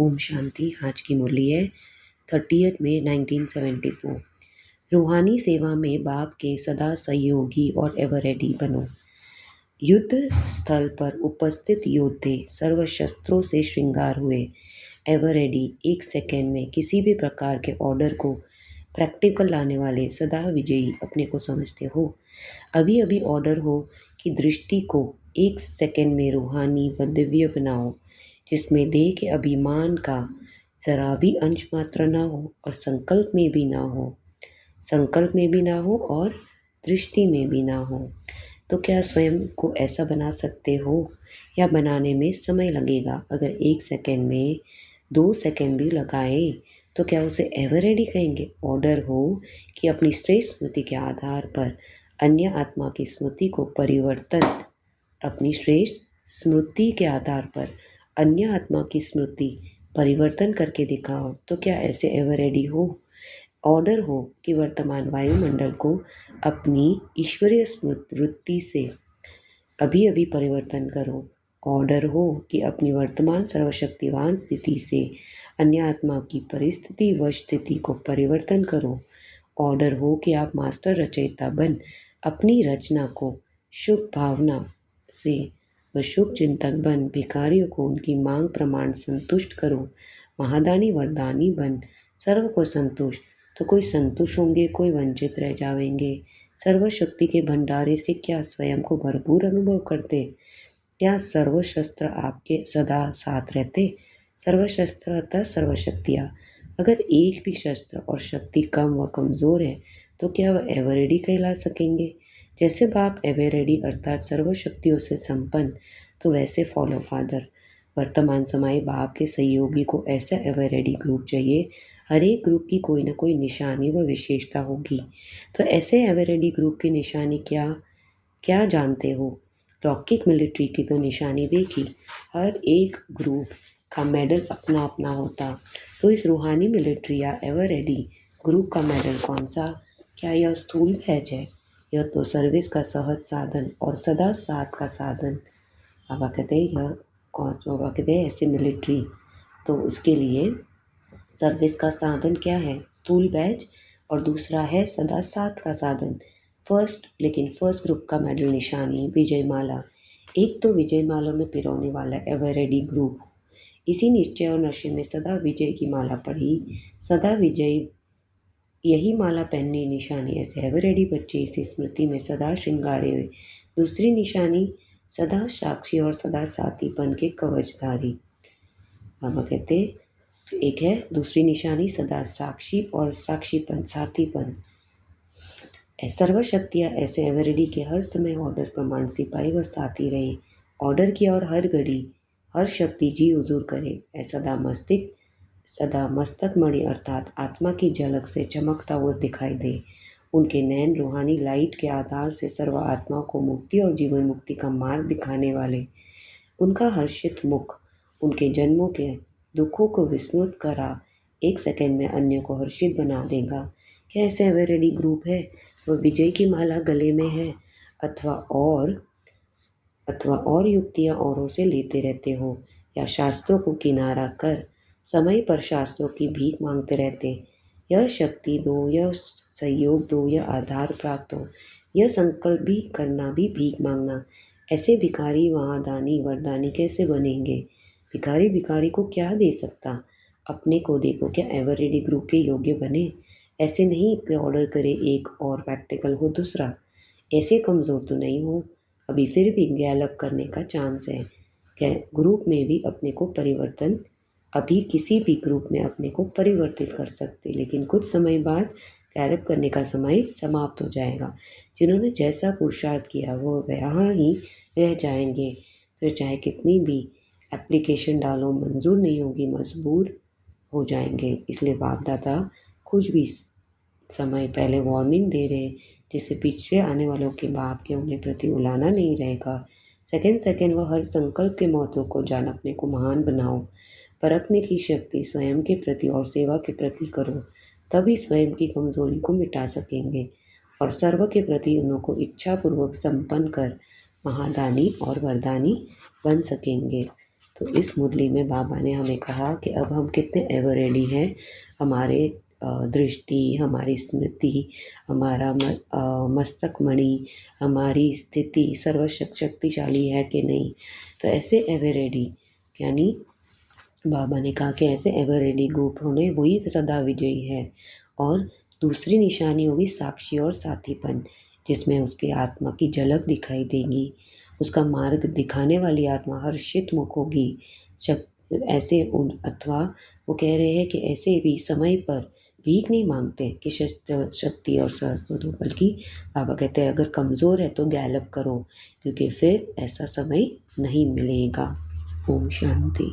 ओम शांति। आज की मुरली है 30 मई 1974। रूहानी सेवा में बाप के सदा सहयोगी और एवर रेडी बनो। युद्ध स्थल पर उपस्थित योद्धे सर्व शस्त्रों से श्रृंगार हुए, एवर रेडी, एक सेकेंड में किसी भी प्रकार के ऑर्डर को प्रैक्टिकल लाने वाले सदा विजयी अपने को समझते हो। अभी अभी ऑर्डर हो कि दृष्टि को एक सेकेंड में रूहानी व दिव्य बनाओ, जिसमें देह के अभिमान का जरा भी अंश मात्र ना हो और संकल्प में भी ना हो और दृष्टि में भी ना हो। तो क्या स्वयं को ऐसा बना सकते हो या बनाने में समय लगेगा? अगर 1 सेकेंड में 2 सेकेंड भी लगाए तो क्या उसे एवर रेडी कहेंगे? ऑर्डर हो कि अपनी श्रेष्ठ स्मृति के आधार पर अन्य आत्मा की स्मृति को परिवर्तन करके दिखाओ, तो क्या ऐसे एवर रेडी हो? ऑर्डर हो कि वर्तमान वायुमंडल को अपनी ईश्वरीय वृत्ति से अभी अभी परिवर्तन करो। ऑर्डर हो कि अपनी वर्तमान सर्वशक्तिवान स्थिति से अन्य आत्मा की परिस्थिति व स्थिति को परिवर्तन करो। ऑर्डर हो कि आप मास्टर रचयिता बन अपनी रचना को शुभ भावना से व शुभ चिंतक बन भिखारियों को उनकी मांग प्रमाण संतुष्ट करो। महादानी वरदानी बन सर्व को संतुष्ट, तो कोई संतुष्ट होंगे, कोई वंचित रह जाएंगे। सर्वशक्ति के भंडारे से क्या स्वयं को भरपूर अनुभव करते? क्या सर्वशस्त्र आपके सदा साथ रहते? सर्वशस्त्र अतः सर्वशक्तियाँ। अगर एक भी शस्त्र और शक्ति कम व कमज़ोर है तो क्या वह एवर रेडी कहला सकेंगे? जैसे बाप एवर रेडी अर्थात सर्वशक्तियों से संपन्न, तो वैसे फॉलो फादर। वर्तमान समय बाप के सहयोगी को ऐसा एवर रेडी ग्रुप चाहिए। हर एक ग्रुप की कोई ना कोई निशानी व विशेषता होगी। तो ऐसे एवर रेडी ग्रुप की निशानी क्या जानते हो? लौकिक मिलिट्री की तो निशानी देखी, हर एक ग्रुप का मेडल अपना अपना होता। तो इस रूहानी मिलिट्री या एवर रेडी ग्रुप का मेडल कौन सा? क्या यह स्थूल बैज है? यह तो सर्विस का सहज साधन और सदा साथ का साधन। बाबा कहते हैं ऐसे मिलिट्री, तो उसके लिए सर्विस का साधन क्या है? स्थूल बैज, और दूसरा है सदा साथ का साधन। फर्स्ट ग्रुप का मेडल निशानी विजय माला। एक तो विजय माला में पिरोने वाला एवर रेडी ग्रुप। इसी निश्चय और नशे में सदा विजय की माला पढ़ी, सदा विजय यही माला पहनने निशानी। ऐसे एवर रेडी बच्चे इसी स्मृति में सदा श्रृंगारे हुए। दूसरी निशानी सदा साक्षी और सदा साथीपन के कवचधारी। बाबा कहते एक है दूसरी निशानी सदा साक्षी और साक्षीपन, साथीपन। सर्वशक्तियाँ ऐसे एवर रेडी के हर समय ऑर्डर प्रमाण सिपाही व साथी रहे। ऑर्डर किया और हर घड़ी हर शक्ति जी हुजूर करे। सदा मस्तक मणि अर्थात आत्मा की झलक से चमकता हुआ दिखाई दे। उनके नैन रूहानी लाइट के आधार से सर्व आत्माओं को मुक्ति और जीवन मुक्ति का मार्ग दिखाने वाले। उनका हर्षित मुख उनके जन्मों के दुखों को विस्मृत करा 1 सेकेंड में अन्य को हर्षित बना देगा। क्या ऐसे एवर रेडी ग्रुप है? वह विजय की माला गले में है अथवा और युक्तियाँ औरों से लेते रहते हो, या शास्त्रों को किनारा कर समय पर शास्त्रों की भीख मांगते रहते? यह शक्ति दो, यह सहयोग दो, यह आधार प्राप्त हो, यह संकल्प भी करना भी भीख मांगना। ऐसे भिखारी वहाँ दानी वरदानी कैसे बनेंगे? भिखारी को क्या दे सकता? अपने को देखो, क्या एवर रेडी ग्रुप के योग्य बने? ऐसे नहीं कि ऑर्डर करे एक और प्रैक्टिकल हो दूसरा। ऐसे कमज़ोर तो नहीं हो, अभी फिर भी गैलअप करने का चांस है। ग्रुप में भी अपने को परिवर्तन, अभी किसी भी ग्रुप में अपने को परिवर्तित कर सकते, लेकिन कुछ समय बाद गैलअप करने का समय समाप्त हो जाएगा। जिन्होंने जैसा पुरुषार्थ किया वो वहाँ ही रह जाएंगे। फिर चाहे कितनी भी एप्लीकेशन डालो, मंजूर नहीं होगी, मजबूर हो जाएंगे। इसलिए बाप दादा कुछ भी समय पहले वार्निंग दे रहे, जिससे पीछे आने वालों के बाप के उन्हें प्रति उलाना नहीं रहेगा। सेकेंड वह हर संकल्प के महत्व को जान अपने को महान बनाओ। परखने की शक्ति स्वयं के प्रति और सेवा के प्रति करो, तभी स्वयं की कमजोरी को मिटा सकेंगे और सर्व के प्रति उनको इच्छापूर्वक संपन्न कर महादानी और वरदानी बन सकेंगे। तो इस मुरली में बाबा ने हमें कहा कि अब हम कितने एवर रेडी हैं, हमारे दृष्टि, हमारी स्मृति, हमारा मस्तक मणि, हमारी स्थिति शक्तिशाली है कि नहीं। तो ऐसे एवर रेडी, यानी बाबा ने कहा कि ऐसे एवर रेडी ग्रुप होने वही सदा विजयी है। और दूसरी निशानी होगी साक्षी और साथीपन, जिसमें उसकी आत्मा की झलक दिखाई देगी, उसका मार्ग दिखाने वाली आत्मा हर्षित मुख होगी। ऐसे अथवा वो कह रहे हैं कि ऐसे भी समय पर भीख नहीं मांगते कि शक्ति और सहस्त्र दो, बल्कि बाबा कहते हैं अगर कमज़ोर है तो गैलप करो, क्योंकि फिर ऐसा समय नहीं मिलेगा। ओम शांति।